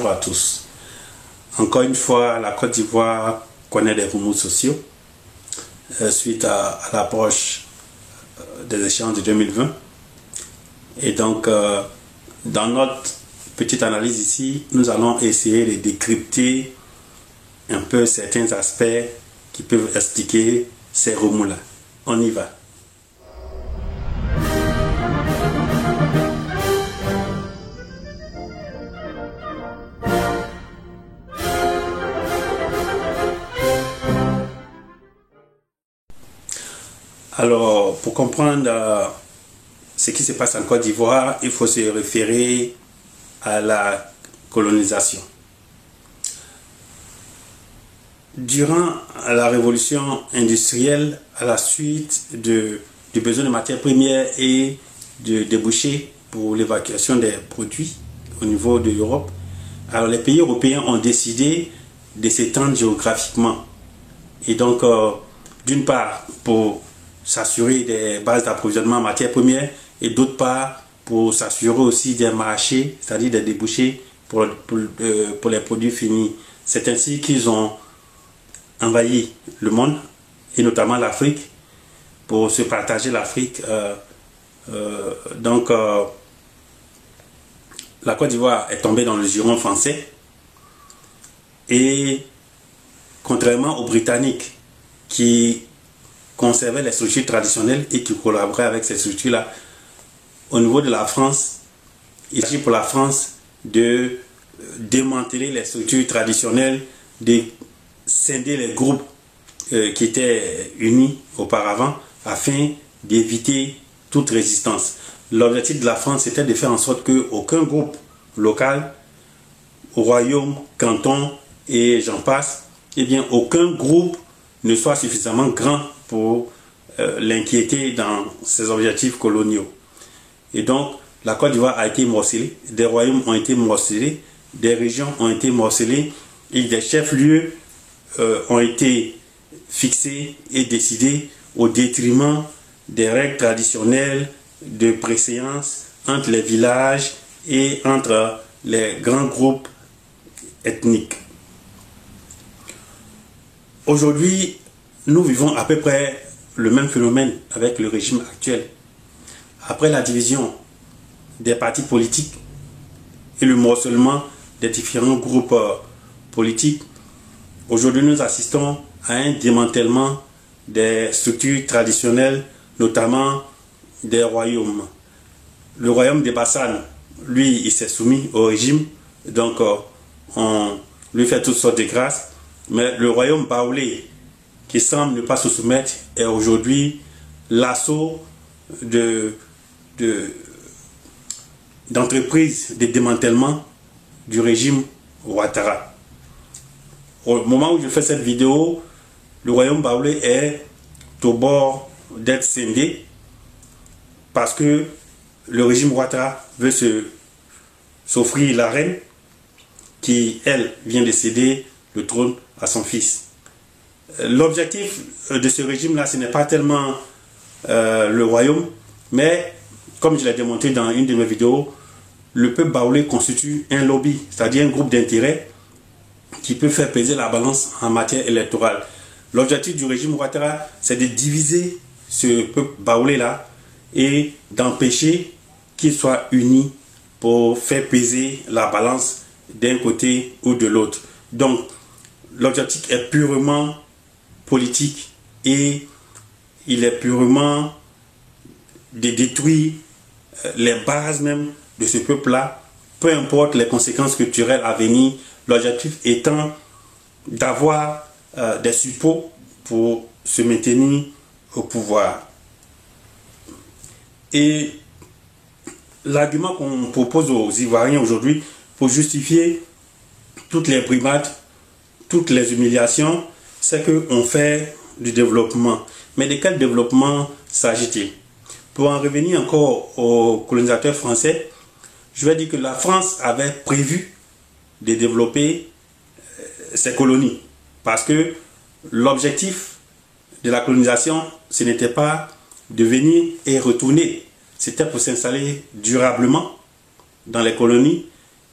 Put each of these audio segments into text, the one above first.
Bonjour à tous. Encore une fois, la Côte d'Ivoire connaît des remous sociaux suite à l'approche des échéances de 2020. Et donc, dans notre petite analyse ici, nous allons essayer de décrypter un peu certains aspects qui peuvent expliquer ces remous-là. On y va. Alors, pour comprendre ce qui se passe en Côte d'Ivoire, il faut se référer à la colonisation. Durant la révolution industrielle, à la suite du besoin de matières premières et de débouchés pour l'évacuation des produits au niveau de l'Europe, alors les pays européens ont décidé de s'étendre géographiquement. Et donc, d'une part, pour s'assurer des bases d'approvisionnement en matières premières et d'autre part pour s'assurer aussi des marchés, c'est-à-dire des débouchés pour les produits finis. C'est ainsi qu'ils ont envahi le monde et notamment l'Afrique pour se partager l'Afrique. Donc la Côte d'Ivoire est tombée dans le giron français et contrairement aux Britanniques qui conservaient les structures traditionnelles et qui collaboraient avec ces structures-là. Au niveau de la France, il s'agit pour la France de démanteler les structures traditionnelles, de scinder les groupes qui étaient unis auparavant afin d'éviter toute résistance. L'objectif de la France était de faire en sorte qu'aucun groupe local, au royaume, canton et j'en passe, eh bien aucun groupe ne soit suffisamment grand pour l'inquiéter dans ses objectifs coloniaux. Et donc, la Côte d'Ivoire a été morcelée, des royaumes ont été morcelés, des régions ont été morcelées et des chefs-lieux ont été fixés et décidés au détriment des règles traditionnelles de préséance entre les villages et entre les grands groupes ethniques. Aujourd'hui, nous vivons à peu près le même phénomène avec le régime actuel. Après la division des partis politiques et le morcellement des différents groupes politiques, aujourd'hui nous assistons à un démantèlement des structures traditionnelles, notamment des royaumes. Le royaume de Bassane, lui, il s'est soumis au régime, donc on lui fait toutes sortes de grâces, mais le royaume baoulé, qui semble ne pas se soumettre, est aujourd'hui l'assaut d'entreprises de démantèlement du régime Ouattara. Au moment où je fais cette vidéo, le royaume baoulé est au bord d'être scindé parce que le régime Ouattara veut s'offrir la reine qui, elle, vient de céder le trône à son fils. L'objectif de ce régime-là, ce n'est pas tellement le royaume, mais comme je l'ai démontré dans une de mes vidéos, le peuple baoulé constitue un lobby, c'est-à-dire un groupe d'intérêts qui peut faire peser la balance en matière électorale. L'objectif du régime Ouattara, c'est de diviser ce peuple baoulé-là et d'empêcher qu'il soit uni pour faire peser la balance d'un côté ou de l'autre. Donc, l'objectif est purement politique et il est purement de détruire les bases même de ce peuple-là, peu importe les conséquences culturelles à venir, l'objectif étant d'avoir des suppôts pour se maintenir au pouvoir. Et l'argument qu'on propose aux Ivoiriens aujourd'hui pour justifier toutes les brimades, toutes les humiliations, c'est qu'on fait du développement. Mais de quel développement s'agit-il? Pour en revenir encore aux colonisateurs français, je vais dire que la France avait prévu de développer ses colonies. Parce que l'objectif de la colonisation, ce n'était pas de venir et retourner. C'était pour s'installer durablement dans les colonies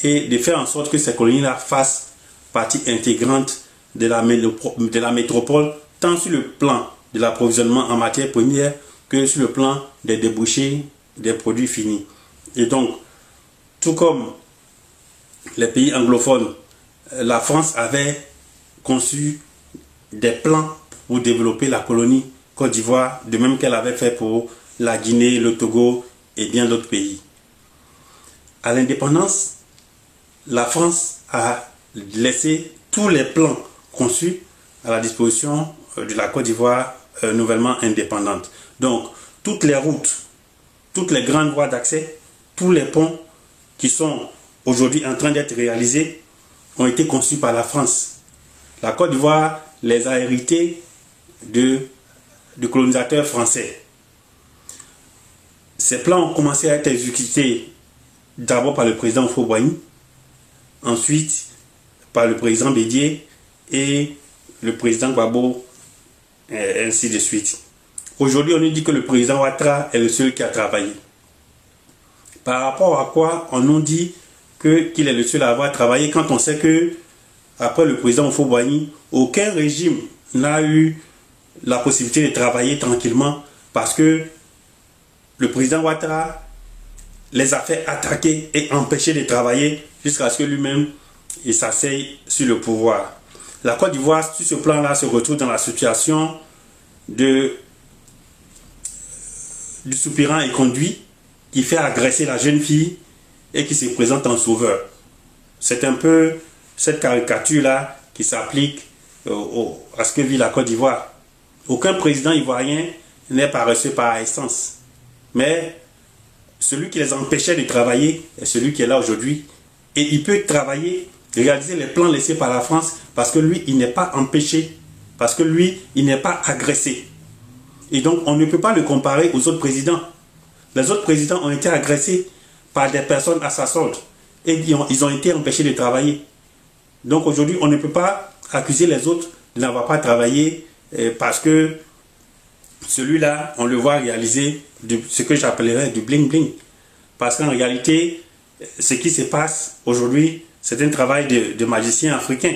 et de faire en sorte que ces colonies-là fassent partie intégrante de la métropole, tant sur le plan de l'approvisionnement en matières premières que sur le plan des débouchés des produits finis. Et donc, tout comme les pays anglophones, la France avait conçu des plans pour développer la colonie Côte d'Ivoire, de même qu'elle avait fait pour la Guinée, le Togo et bien d'autres pays. À l'indépendance, la France a laissé tous les plans conçus à la disposition de la Côte d'Ivoire nouvellement indépendante. Donc, toutes les routes, toutes les grandes voies d'accès, tous les ponts qui sont aujourd'hui en train d'être réalisés ont été conçus par la France. La Côte d'Ivoire les a hérités de colonisateurs français. Ces plans ont commencé à être exécutés d'abord par le président Houphouët-Boigny, ensuite par le président Bédié et le président Gbagbo, et ainsi de suite. Aujourd'hui, on nous dit que le président Ouattara est le seul qui a travaillé. Par rapport à quoi on nous dit qu'il est le seul à avoir travaillé quand on sait que, après le président Houphouët-Boigny, aucun régime n'a eu la possibilité de travailler tranquillement parce que le président Ouattara les a fait attaquer et empêcher de travailler jusqu'à ce que lui-même il s'asseye sur le pouvoir. La Côte d'Ivoire, sur ce plan-là, se retrouve dans la situation du soupirant et conduit qui fait agresser la jeune fille et qui se présente en sauveur. C'est un peu cette caricature-là qui s'applique à ce que vit la Côte d'Ivoire. Aucun président ivoirien n'est paresseux par essence. Mais celui qui les empêchait de travailler est celui qui est là aujourd'hui. Et il peut travailler, réaliser les plans laissés par la France parce que lui, il n'est pas empêché. Parce que lui, il n'est pas agressé. Et donc, on ne peut pas le comparer aux autres présidents. Les autres présidents ont été agressés par des personnes à sa sorte. Et ils ont été empêchés de travailler. Donc aujourd'hui, on ne peut pas accuser les autres de n'avoir pas travaillé parce que celui-là, on le voit réaliser ce que j'appellerais du bling-bling. Parce qu'en réalité, ce qui se passe aujourd'hui, c'est un travail de magicien africain.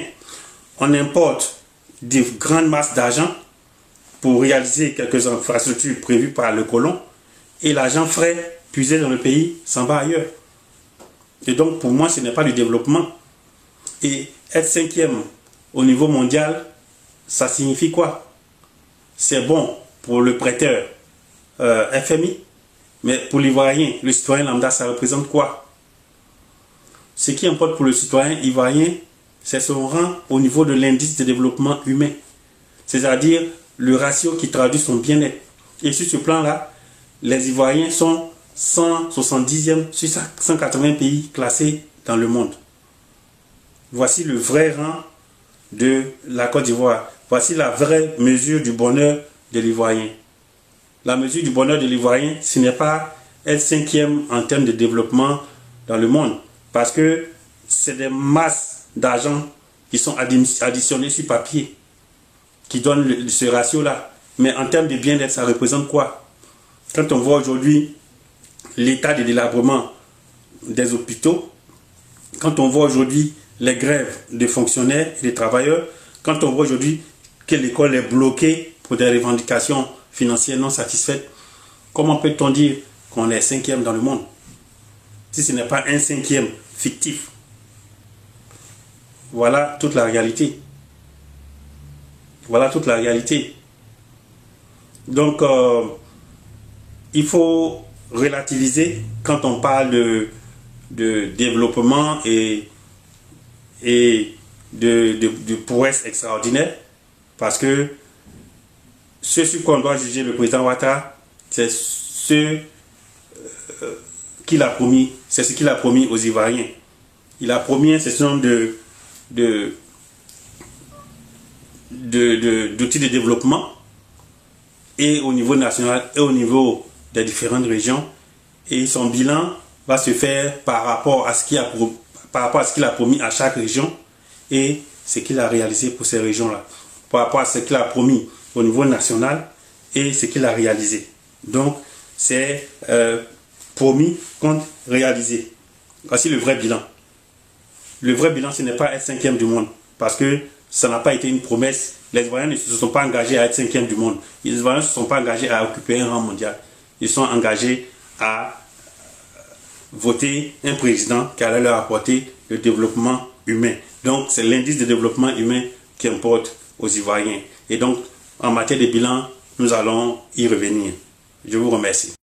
On importe de grandes masses d'argent pour réaliser quelques infrastructures prévues par le colon et l'argent frais puisé dans le pays s'en va ailleurs. Et donc, pour moi, ce n'est pas du développement. Et être cinquième au niveau mondial, ça signifie quoi? C'est bon pour le prêteur FMI, mais pour l'Ivoirien, le citoyen lambda, ça représente quoi? Ce qui importe pour le citoyen ivoirien, c'est son rang au niveau de l'indice de développement humain, c'est-à-dire le ratio qui traduit son bien-être. Et sur ce plan-là, les Ivoiriens sont 170e sur 180 pays classés dans le monde. Voici le vrai rang de la Côte d'Ivoire. Voici la vraie mesure du bonheur de l'Ivoirien. La mesure du bonheur de l'Ivoirien, ce n'est pas être cinquième en termes de développement dans le monde. Parce que c'est des masses d'argent qui sont additionnées sur papier qui donnent ce ratio-là. Mais en termes de bien-être, ça représente quoi? Quand on voit aujourd'hui l'état de délabrement des hôpitaux, quand on voit aujourd'hui les grèves des fonctionnaires et des travailleurs, quand on voit aujourd'hui que l'école est bloquée pour des revendications financières non satisfaites, comment peut-on dire qu'on est cinquième dans le monde si ce n'est pas un cinquième fictif? Voilà toute la réalité. Voilà toute la réalité. Donc, il faut relativiser quand on parle de développement et de prouesse extraordinaire, parce que ce sur quoi on doit juger le président Ouattara, c'est ce qu'il a promis, c'est ce qu'il a promis aux Ivoiriens. Il a promis un certain nombre d'outils de développement, et au niveau national et au niveau des différentes régions, et son bilan va se faire par rapport à ce qu'il a promis à chaque région et ce qu'il a réalisé pour ces régions-là, par rapport à ce qu'il a promis au niveau national et ce qu'il a réalisé. Donc, c'est promis contre réalisé. Voici le vrai bilan. le vrai bilan, ce n'est pas être 5e du monde, parce que ça n'a pas été une promesse. Les Ivoiriens ne se sont pas engagés à être 5e du monde. Les Ivoiriens ne se sont pas engagés à occuper un rang mondial. Ils sont engagés à voter un président qui allait leur apporter le développement humain. Donc, c'est l'indice de développement humain qui importe aux Ivoiriens. Et donc, en matière de bilan, nous allons y revenir. Je vous remercie.